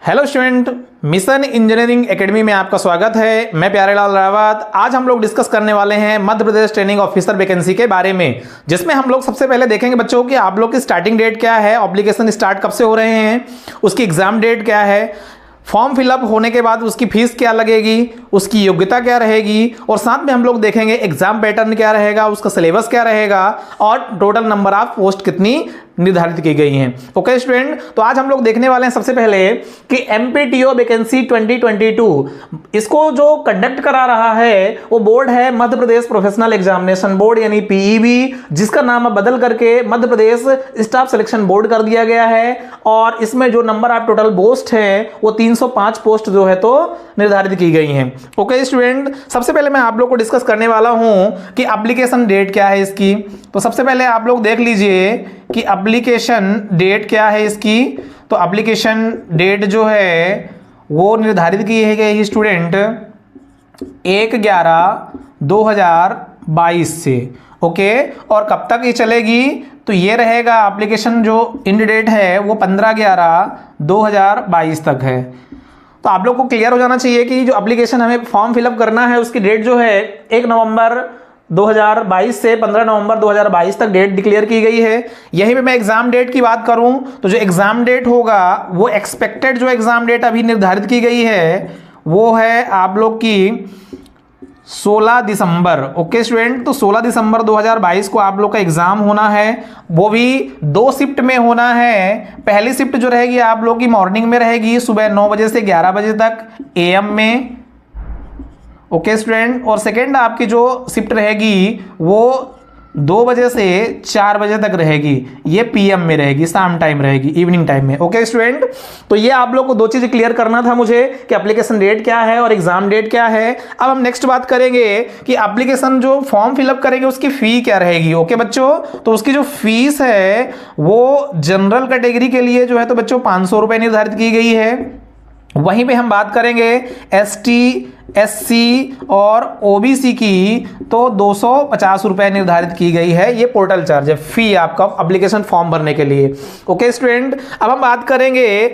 Hello student, mission engineering academy में आपका स्वागत है। मैं प्यारेलाल रावत। आज हम लोग डिस्कस करने वाले हैं Madhya Pradesh training officer vacancy के बारे में, जिसमें हम लोग सबसे पहले देखेंगे बच्चों कि आप लोग की स्टार्टिंग डेट क्या है, एप्लीकेशन स्टार्ट कब से हो रहे हैं, उसकी एग्जाम डेट क्या है, फॉर्म फिलअप होने के बाद उसकी फीस क्या लगेगी, उसकी योग्यता क्या रहेगी, और साथ में हम लोग देखेंगे एग्जाम पैटर्न क्या रहेगा, उसका सिलेबस क्या रहेगा और टोटल नंबर ऑफ पोस्ट कितनी निर्धारित की गई हैं। ओके स्टूडेंट, तो आज हम लोग देखने वाले हैं सबसे पहले कि एमपीटीओ वैकेंसी 2022 इसको जो कंडक्ट करा रहा है वो बोर्ड है Madhya Pradesh professional examination board यानी पीईबी, जिसका नाम अब बदल करके Madhya Pradesh staff selection board कर दिया गया है। और इसमें जो नंबर ऑफ टोटल पोस्ट है वो 305 पोस्ट जो है तो निर्धारित की गई हैं। ओके स्टूडेंट, सबसे पहले मैं आप लोग को डिस्कस करने वाला हूं कि एप्लीकेशन डेट क्या है इसकी। तो सबसे पहले आप लोग देख लीजिए कि एप्लीकेशन डेट क्या है इसकी। तो एप्लीकेशन डेट जो है वो निर्धारित की है स्टूडेंट 1/11/2022 से। ओके, और कब तक ये चलेगी? तो ये रहेगा एप्लीकेशन जो एंड डेट है वो 15/11/2022 तक है। तो आप लोग को क्लियर हो जाना चाहिए कि जो एप्लीकेशन हमें फॉर्म फिलअप करना है उसकी डेट जो है 1 नवंबर 2022 से 15 नवंबर 2022 तक डेट डिक्लेयर की गई है। यहीं पे मैं एग्जाम डेट की बात करूं तो जो एग्जाम डेट होगा वो एक्सपेक्टेड जो एग्जाम डेट अभी निर्धारित की गई है वो है आप लोग की 16 दिसंबर। ओके स्टूडेंट, तो 16 दिसंबर 2022 को आप लोग का एग्जाम होना है, वो भी 2 शिफ्ट में होना है। पहली शिफ्ट जो रहेगी आप लोग की मॉर्निंग में रहेगी, सुबह 9 बजे से 11 बजे तक एएम में। ओके स्टूडेंट, और सेकेंड आपकी जो शिफ्ट रहेगी वो 2 बजे से 4 बजे तक रहेगी, ये पीएम में रहेगी, शाम टाइम रहेगी, इवनिंग टाइम में। ओके स्टूडेंट, तो ये आप लोग को 2 चीजें क्लियर करना था मुझे कि एप्लीकेशन डेट क्या है और एग्जाम डेट क्या है। अब हम नेक्स्ट बात करेंगे कि एप्लीकेशन जो फॉर्म फिलअप करेंगे उसकी फी क्या रहेगी। ओके बच्चों, तो उसकी जो फीस है वो जनरल कैटेगरी के लिए जो है तो बच्चों 500 रुपए निर्धारित की गई है। वहीं पे हम बात करेंगे एसटी, एससी और ओबीसी की तो 250 रुपए निर्धारित की गई है। ये पोर्टल चार्ज है, फी आपका एप्लीकेशन फॉर्म भरने के लिए। ओके स्टूडेंट, अब हम बात करेंगे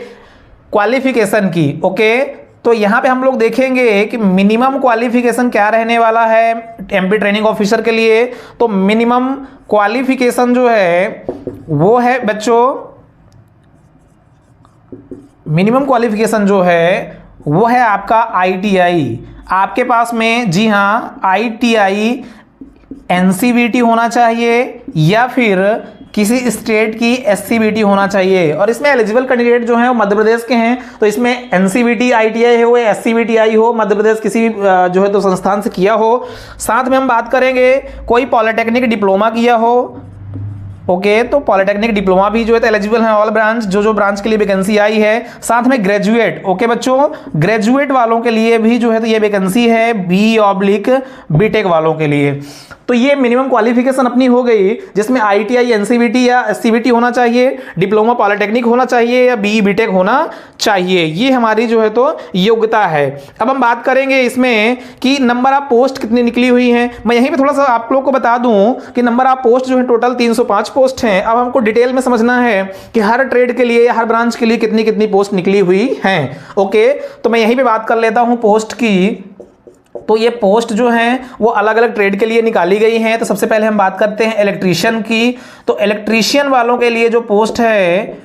क्वालिफिकेशन की। ओके, तो यहां पे हम लोग देखेंगे कि मिनिमम क्वालिफिकेशन क्या रहने वाला है एमपी ट्रेनिंग ऑफिसर के लिए। तो मिनिमम क्वालिफिकेशन जो है वो है बच्चों, मिनिमम क्वालिफिकेशन जो है वो है आपका आईटीआई। आपके पास में जी हाँ आईटीआई एनसीवीटी होना चाहिए या फिर किसी स्टेट की एससीवीटी होना चाहिए। और इसमें एलिजिबल कैंडिडेट जो हैं वो मध्य प्रदेश के हैं, तो इसमें एनसीवीटी आईटीआई हो या एससीवीटी आई हो, मध्य प्रदेश किसी जो है तो संस्थान से किया हो। साथ में हम बात करेंगे कोई पॉलिटेक्निक डिप्लोमा किया हो। ओके, तो पॉलिटेक्निक डिप्लोमा भी जो है तो एलिजिबल है ऑल ब्रांच, जो ब्रांच के लिए वैकेंसी आई है। साथ में ग्रेजुएट। ओके बच्चों, ग्रेजुएट वालों के लिए भी जो है तो ये वैकेंसी है BE/बीटेक वालों के लिए। तो ये मिनिमम क्वालिफिकेशन अपनी हो गई, जिसमें आईटीआई एनसीवीटी या एससीवीटी होना चाहिए, डिप्लोमा पॉलिटेक्निक होना चाहिए या BE/बीटेक होना चाहिए। ये हमारी जो है तो योग्यता है। अब हम बात करेंगे इसमें कि नंबर ऑफ पोस्ट कितनी निकली हुई हैं। मैं यहीं पे थोड़ा सा आप लोग को बता दूं कि नंबर ऑफ पोस्ट जो है टोटल 305 पोस्ट हैं। अब हमको डिटेल में समझना है कि हर ट्रेड के लिए, हर ब्रांच के लिए कितनी कितनी पोस्ट निकली हुई हैं। ओके, तो मैं यहीं पे बात कर लेता हूं पोस्ट की। तो ये पोस्ट जो हैं वो अलग अलग ट्रेड के लिए निकाली गई हैं। तो सबसे पहले हम बात करते हैं इलेक्ट्रीशियन की। तो इलेक्ट्रीशियन वालों के लिए जो पोस्ट है,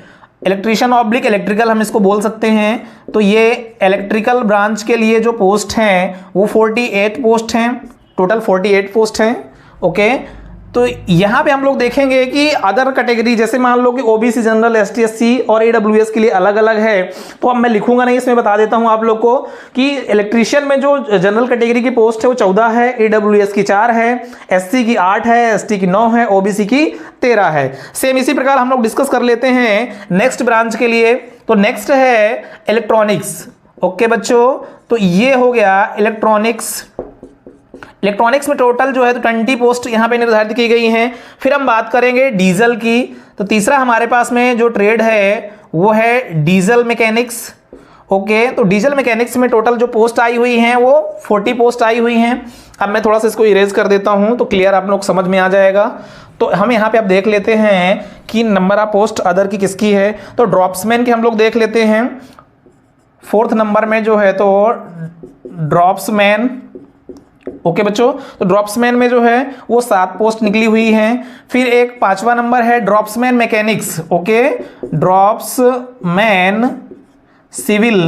इलेक्ट्रीशियन ऑब्लिक इलेक्ट्रिकल हम इसको बोल सकते हैं। तो ये इलेक्ट्रिकल ब्रांच के लिए जो पोस्ट हैं वो 48 पोस्ट हैं, टोटल 48 पोस्ट हैं। ओके, तो यहां पे हम लोग देखेंगे कि अदर कैटेगरी जैसे मान लो कि ओबीसी, जनरल, एसटी, एससी और ईडब्ल्यूएस के लिए अलग अलग है। तो अब मैं लिखूंगा नहीं, इसमें बता देता हूं आप लोग को कि इलेक्ट्रीशियन में जो जनरल कैटेगरी की पोस्ट है वो 14 है, ईडब्ल्यूएस की 4 है, एससी की 8 है, एसटी की 9 है, ओबीसी की 13 है। सेम इसी प्रकार हम लोग डिस्कस कर लेते हैं नेक्स्ट ब्रांच के लिए। तो नेक्स्ट है इलेक्ट्रॉनिक्स। ओके बच्चों, तो ये हो गया इलेक्ट्रॉनिक्स। इलेक्ट्रॉनिक्स में टोटल जो है तो 20 पोस्ट यहां पे निर्धारित की गई हैं। फिर हम बात करेंगे डीजल की। तो तीसरा हमारे पास में जो ट्रेड है वो है डीजल मैकेनिक्स। ओके, तो डीजल मैकेनिक्स में टोटल जो पोस्ट आई हुई हैं वो 40 पोस्ट आई हुई हैं। अब मैं थोड़ा सा इसको इरेज कर देता हूं तो क्लियर आप लोग समझ में आ जाएगा। तो हम यहाँ पे अब देख लेते हैं कि नंबर ऑफ पोस्ट अदर की किसकी है। तो ड्रॉप्समैन की हम लोग देख लेते हैं। 4th नंबर में जो है तो ड्रॉप्समैन। ओके बच्चों, तो ड्रॉप्समैन में जो है वो 7 पोस्ट निकली हुई हैं। फिर एक 5वां नंबर है ड्रॉप्समैन मैकेनिक्स। ओके, ड्रॉप्समैन सिविल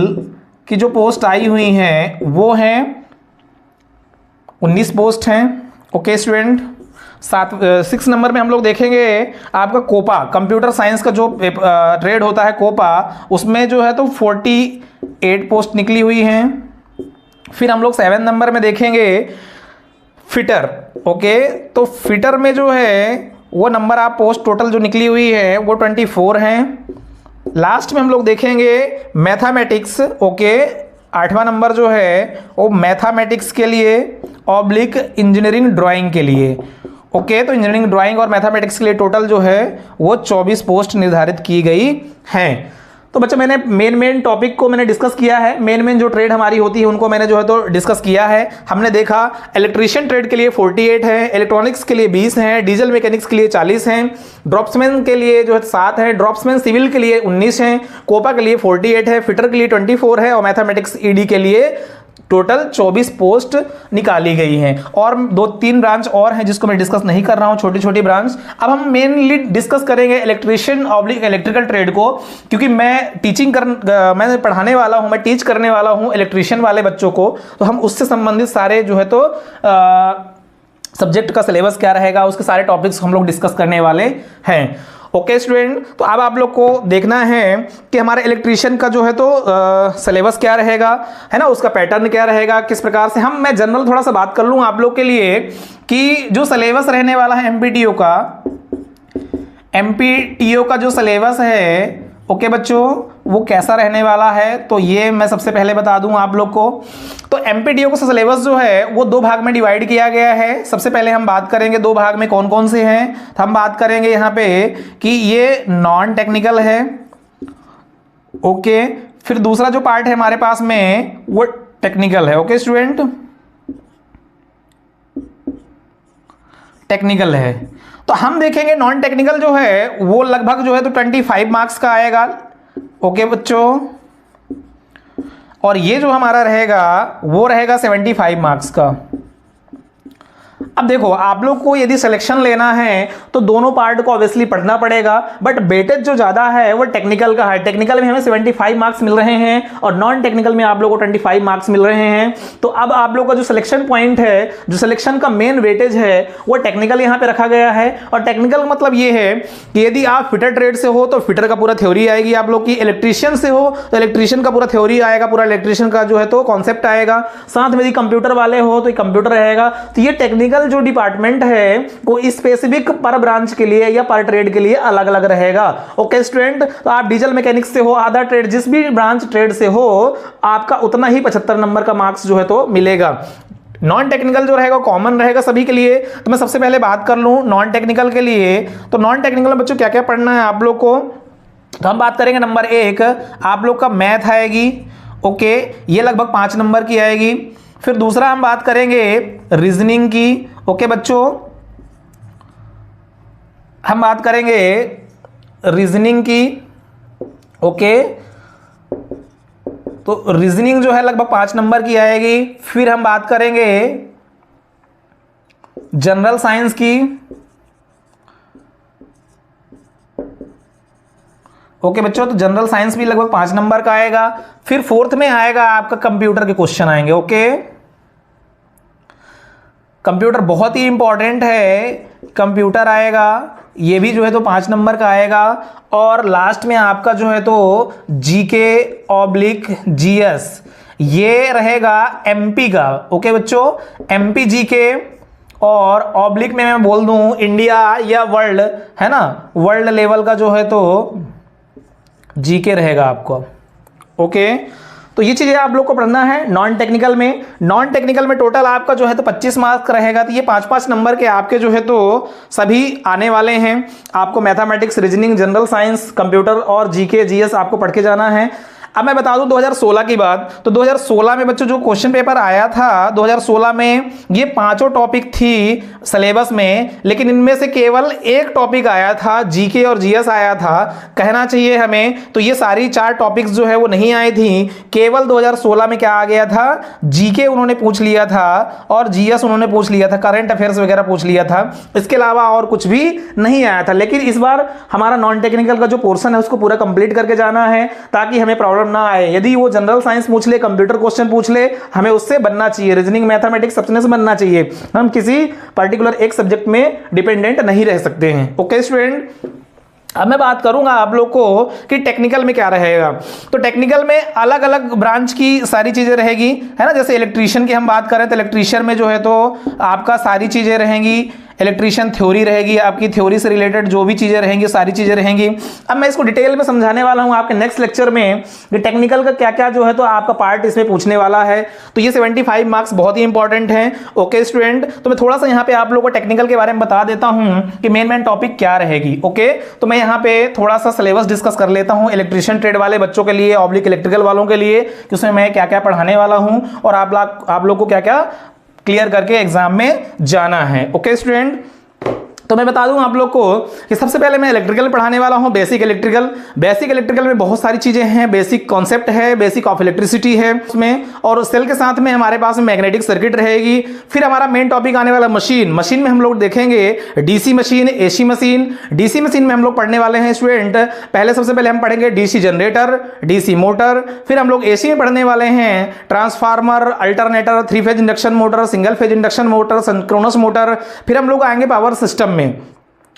की जो पोस्ट आई हुई हैं वो हैं 19 पोस्ट हैं। ओके स्टूडेंट, 6 नंबर में हम लोग देखेंगे आपका कोपा, कंप्यूटर साइंस का जो ट्रेड होता है कोपा, उसमें जो है तो 48 पोस्ट निकली हुई हैं। फिर हम लोग 7 नंबर में देखेंगे फिटर। ओके, तो फिटर में जो है वो नंबर आप पोस्ट टोटल जो निकली हुई है वो 24 हैं। लास्ट में हम लोग देखेंगे मैथमेटिक्स। ओके, 8वां नंबर जो है वो मैथमेटिक्स के लिए ऑब्लिक इंजीनियरिंग ड्राइंग के लिए। ओके, तो इंजीनियरिंग ड्राइंग और मैथमेटिक्स के लिए टोटल जो है वो 24 पोस्ट निर्धारित की गई हैं। तो बच्चों मैंने मेन टॉपिक को मैंने डिस्कस किया है, मेन जो ट्रेड हमारी होती है उनको मैंने जो है तो डिस्कस किया है। हमने देखा इलेक्ट्रीशियन ट्रेड के लिए 48 है, इलेक्ट्रॉनिक्स के लिए 20 हैं, डीजल मैकेनिक्स के लिए 40 हैं, ड्रॉप्समैन के लिए जो है 7 है, ड्रॉप्समैन सिविल के लिए 19 हैं, कोपा के लिए 48 है, फिटर के लिए 24 है और मैथमेटिक्स ईडी के लिए टोटल 24 पोस्ट निकाली गई हैं। और 2-3 ब्रांच और हैं जिसको मैं डिस्कस नहीं कर रहा हूं, छोटी छोटी ब्रांच। अब हम मेनली डिस्कस करेंगे इलेक्ट्रीशियन ऑब्लिक इलेक्ट्रिकल ट्रेड को, क्योंकि मैं पढ़ाने वाला हूं, मैं टीच करने वाला हूं इलेक्ट्रीशियन वाले बच्चों को, तो हम उससे संबंधित सारे जो है तो सब्जेक्ट का सिलेबस क्या रहेगा उसके सारे टॉपिक्स हम लोग डिस्कस करने वाले हैं। ओके स्टूडेंट, तो अब आप लोग को देखना है कि हमारे इलेक्ट्रीशियन का जो है तो सिलेबस क्या रहेगा, है ना, उसका पैटर्न क्या रहेगा, किस प्रकार से मैं जनरल थोड़ा सा बात कर लूँ आप लोग के लिए कि जो सिलेबस रहने वाला है एमपीटीओ का जो सिलेबस है, ओके बच्चों, वो कैसा रहने वाला है तो ये मैं सबसे पहले बता दूं आप लोग को। तो एमपीटीओ का सिलेबस जो है वो 2 भाग में डिवाइड किया गया है। सबसे पहले हम बात करेंगे 2 भाग में कौन कौन से हैं। तो हम बात करेंगे यहाँ पे कि ये नॉन टेक्निकल है। ओके, फिर दूसरा जो पार्ट है हमारे पास में वो टेक्निकल है। ओके स्टूडेंट, टेक्निकल है। तो हम देखेंगे नॉन टेक्निकल जो है वो लगभग जो है तो 25 मार्क्स का आएगा। ओके बच्चों, और ये जो हमारा रहेगा वो रहेगा 75 मार्क्स का। अब देखो आप लोग को यदि सिलेक्शन लेना है तो दोनों पार्ट को ऑब्वियसली पढ़ना पड़ेगा, बट वेटेज जो ज्यादा है वो टेक्निकल का है। टेक्निकल में हमें 75 मार्क्स मिल रहे हैं और नॉन टेक्निकल में आप लोगों को 25 मार्क्स मिल रहे हैं। तो अब आप लोग का जो सिलेक्शन पॉइंट है, जो सिलेक्शन का मेन वेटेज है वो टेक्निकल यहाँ पे रखा गया है। और टेक्निकल मतलब ये है कि यदि आप फिटर ट्रेड से हो तो फिटर का पूरा थ्योरी आएगी आप लोग की, इलेक्ट्रीशियन से हो तो इलेक्ट्रीशियन का पूरा थ्योरी आएगा, पूरा इलेक्ट्रीशियन का जो है तो कॉन्सेप्ट आएगा। साथ में यदि कंप्यूटर वाले हो तो कंप्यूटर रहेगा। तो ये टेक्निकल जो डिपार्टमेंट है वो स्पेसिफिक पर ब्रांच के लिए या पर ट्रेड के लिए अलग अलग रहेगा। ओके स्टूडेंट, तो आप डीजल मैकेनिक्स से हो, अदर ट्रेड, जिस भी ब्रांच ट्रेड से हो, आपका उतना ही 75 नंबर का मार्क्स जो है तो मिलेगा। नॉन टेक्निकल जो रहेगा कॉमन रहेगा सभी के लिए। तो मैं सबसे पहले बात कर लूं नॉन टेक्निकल के लिए। तो नॉन टेक्निकल में बच्चों क्या क्या पढ़ना है आप लोग को, तो हम बात करेंगे नंबर 1 आप लोग का मैथ आएगी। ओके, ये लगभग 5 नंबर की आएगी। फिर दूसरा हम बात करेंगे रीजनिंग की। ओके बच्चों, हम बात करेंगे रीजनिंग की। ओके, तो रीजनिंग जो है लगभग 5 नंबर की आएगी। फिर हम बात करेंगे जनरल साइंस की। ओके बच्चों, तो जनरल साइंस भी लगभग 5 नंबर का आएगा। फिर 4th में आएगा आपका कंप्यूटर के क्वेश्चन आएंगे। ओके, कंप्यूटर बहुत ही इंपॉर्टेंट है, कंप्यूटर आएगा, ये भी जो है तो 5 नंबर का आएगा। और लास्ट में आपका जो है तो जीके ऑब्लिक जीएस, ये रहेगा एमपी का। ओके बच्चों, एमपी जीके और ऑब्लिक में मैं बोल दूं इंडिया या वर्ल्ड, है ना, वर्ल्ड लेवल का जो है तो जीके रहेगा आपको। ओके, तो ये चीजें आप लोग को पढ़ना है नॉन टेक्निकल में। नॉन टेक्निकल में टोटल आपका जो है तो 25 मार्क्स रहेगा। तो ये 5-5 नंबर के आपके जो है तो सभी आने वाले हैं। आपको mathematics, reasoning, general science, computer और जीके जीएस आपको पढ़ के जाना है। अब मैं बता दूं 2016 की बात, तो 2016 में बच्चों जो क्वेश्चन पेपर आया था 2016 में, ये पांचों टॉपिक थी सिलेबस में, लेकिन इनमें से केवल एक टॉपिक आया था, जीके और जीएस आया था कहना चाहिए हमें। तो ये सारी 4 टॉपिक्स जो है वो नहीं आई थी, केवल 2016 में क्या आ गया था, जीके उन्होंने पूछ लिया था और जीएस उन्होंने पूछ लिया था, करंट अफेयर्स वगैरह पूछ लिया था, इसके अलावा और कुछ भी नहीं आया था। लेकिन इस बार हमारा नॉन टेक्निकल का जो पोर्शन है उसको पूरा कंप्लीट करके जाना है ताकि हमें प्रॉब्लम ना आए। यदि वो जनरल साइंस पूछ ले, कंप्यूटर क्वेश्चन पूछ ले, हमें उससे बनना चाहिए, रीजनिंग मैथमेटिक्स सबसे बनना चाहिए। हम किसी पर्टिकुलर एक सब्जेक्ट में डिपेंडेंट नहीं रह सकते हैं। ओके स्टूडेंट, अब मैं बात करूंगा आप लोग को कि टेक्निकल में क्या रहेगा। तो टेक्निकल में अलग अलग ब्रांच की सारी चीजें रहेगी, है ना। जैसे इलेक्ट्रीशियन की हम बात करें तो इलेक्ट्रीशियन में जो है तो आपका सारी चीजें रहेंगी, इलेक्ट्रीशियन थ्योरी रहेगी, आपकी थ्योरी से रिलेटेड जो भी चीजें रहेंगी सारी चीजें रहेंगी। अब मैं इसको डिटेल में समझाने वाला हूं आपके नेक्स्ट लेक्चर में कि टेक्निकल का क्या क्या जो है तो आपका पार्ट इसमें पूछने वाला है। तो ये 75 मार्क्स बहुत ही इंपॉर्टेंट हैं। ओके स्टूडेंट, तो मैं थोड़ा सा यहाँ पे आप लोगों को टेक्निकल के बारे में बता देता हूं कि मेन टॉपिक क्या रहेगी। ओके, तो मैं यहाँ पे थोड़ा सा सिलेबस डिस्कस कर लेता हूँ इलेक्ट्रीशियन ट्रेड वाले बच्चों के लिए, ऑब्लिक इलेक्ट्रिकल वालों के लिए, कि उसमें मैं क्या क्या पढ़ाने वाला हूँ और आप लोग को क्या क्या क्लियर करके एग्जाम में जाना है। ओके स्टूडेंट, तो मैं बता दूं आप लोग को कि सबसे पहले मैं इलेक्ट्रिकल पढ़ाने वाला हूं, बेसिक इलेक्ट्रिकल। बेसिक इलेक्ट्रिकल में बहुत सारी चीजें हैं, बेसिक कॉन्सेप्ट है, बेसिक ऑफ इलेक्ट्रिसिटी है उसमें, और सेल के साथ में हमारे पास मैग्नेटिक सर्किट रहेगी। फिर हमारा मेन टॉपिक आने वाला मशीन में हम लोग देखेंगे DC machine, AC machine. DC machine में हम लोग पढ़ने वाले हैं स्टूडेंट, पहले सबसे पहले हम पढ़ेंगे डीसी जनरेटर, डीसी मोटर। फिर हम लोग एसी में पढ़ने वाले हैं transformer, alternator, 3 phase induction motor, single phase induction motor, synchronous motor. फिर हम लोग आएंगे पावर सिस्टम में।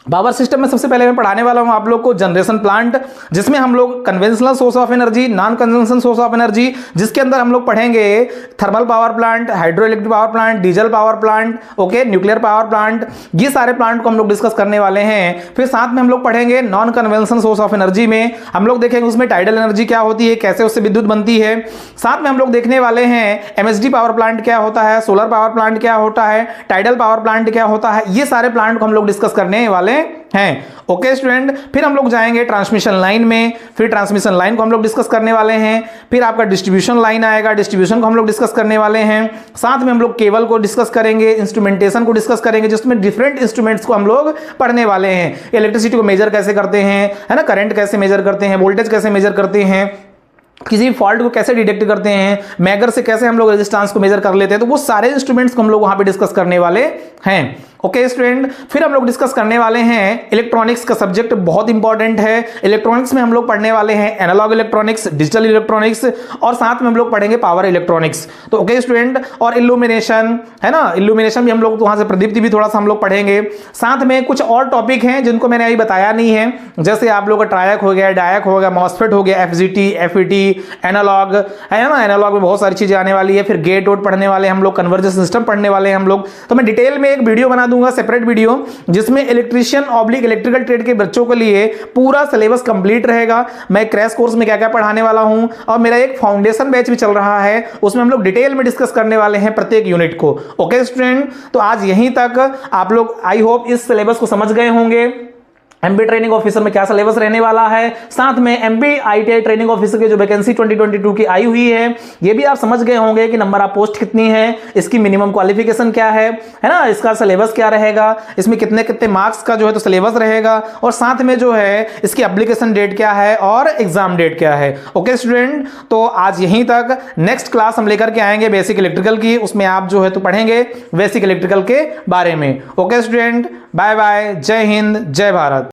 पावर सिस्टम में सबसे पहले मैं पढ़ाने वाला हूं आप लोग को जनरेशन प्लांट, जिसमें हम लोग conventional source of energy, non conventional source of energy, जिसके अंदर हम लोग पढ़ेंगे thermal power plant, hydro electric power plant, diesel power plant, okay, nuclear power plant, ये सारे प्लांट को हम लोग डिस्कस करने वाले हैं। फिर साथ में हम लोग पढ़ेंगे non conventional source of energy में हम लोग देखेंगे उसमें टाइडल एनर्जी क्या होती है, कैसे उससे विद्युत बनती है। साथ में हम लोग देखने वाले हैं एमएसडी पावर प्लांट क्या होता है, सोलर पावर प्लांट क्या होता है, टाइडल पावर प्लांट क्या होता है, ये सारे प्लांट को हम लोग डिस्कस करने वाले हैं। ओके स्टूडेंट, फिर हम लोग जाएंगे ट्रांसमिशन लाइन में, फिर ट्रांसमिशन लाइन को हम लोग डिस्कस करने वाले हैं। फिर आपका डिस्ट्रीब्यूशन लाइन आएगा, डिस्ट्रीब्यूशन को हम लोग डिस्कस करने वाले हैं। साथ में हम लोग केबल को डिस्कस करेंगे, इंस्ट्रूमेंटेशन को डिस्कस करेंगे, जिसमें डिफरेंट इंस्ट्रूमेंट्स को हम लोग पढ़ने वाले हैं। इलेक्ट्रिसिटी को मेजर कैसे करते हैं, है ना, करंट कैसे मेजर करते हैं, वोल्टेज कैसे मेजर करते हैं, किसी फॉल्ट को कैसे डिटेक्ट करते हैं, मैगर से कैसे हम लोग रेजिस्टेंस को मेजर कर लेते हैं। तो वो सारे इंस्ट्रूमेंट्स को हम लोग वहां पे डिस्कस करने वाले हैं। ओके स्टूडेंट, फिर हम लोग डिस्कस करने वाले हैं इलेक्ट्रॉनिक्स का सब्जेक्ट, बहुत इंपॉर्टेंट है। इलेक्ट्रॉनिक्स में हम लोग पढ़ने वाले हैं एनालॉग इलेक्ट्रॉनिक्स, डिजिटल इलेक्ट्रॉनिक्स, और साथ में हम लोग पढ़ेंगे पावर इलेक्ट्रॉनिक्स। तो ओके स्टूडेंट, और इल्यूमिनेशन, है ना, इल्यूमिनेशन भी हम लोग वहां से प्रदीप्ति भी थोड़ा सा हम लोग पढ़ेंगे। साथ में कुछ और टॉपिक हैं जिनको मैंने अभी बताया नहीं है, जैसे आप लोग का ट्रायक हो गया, डायक हो गया, मॉसफेट हो गया, एफजीटी, एफईटी, एनालॉग, है ना, एनालॉग में बहुत सारी चीजें आने वाली है। फिर गेट वोट पढ़ने वाले हम लोग, कन्वर्जन सिस्टम पढ़ने वाले हैं हम लोग। तो मैं डिटेल में एक वीडियो बना दूंगा, सेपरेट वीडियो, जिसमें इलेक्ट्रीशियन ऑब्लिक इलेक्ट्रिकल ट्रेड के बच्चों के लिए पूरा सिलेबस कंप्लीट रहेगा। मैं क्रैश कोर्स में क्या क्या पढ़ाने वाला हूं, और मेरा एक फाउंडेशन बैच भी चल रहा है, उसमें हम लोग डिटेल में डिस्कस करने वाले हैं प्रत्येक यूनिट को। ओके स्टूडेंट, तो आज यहीं तक आप लोग आई होप इस सिलेबस को समझ गए होंगे। एमबी ट्रेनिंग ऑफिसर में क्या सिलेबस रहने वाला है, साथ में एमबी आईटीआई ट्रेनिंग ऑफिसर की जो वैकेंसी 2022 की आई हुई है, ये भी आप समझ गए होंगे कि नंबर ऑफ पोस्ट कितनी है, इसकी मिनिमम क्वालिफिकेशन क्या है ना, इसका सिलेबस क्या रहेगा, इसमें कितने कितने मार्क्स का जो है तो सिलेबस रहेगा, और साथ में जो है इसकी एप्लीकेशन डेट क्या है और एग्जाम डेट क्या है। ओके स्टूडेंट, तो आज यहीं तक। नेक्स्ट क्लास हम लेकर के आएंगे बेसिक इलेक्ट्रिकल की, उसमें आप जो है तो पढ़ेंगे बेसिक इलेक्ट्रिकल के बारे में। ओके स्टूडेंट, बाय बाय, जय हिंद, जय भारत।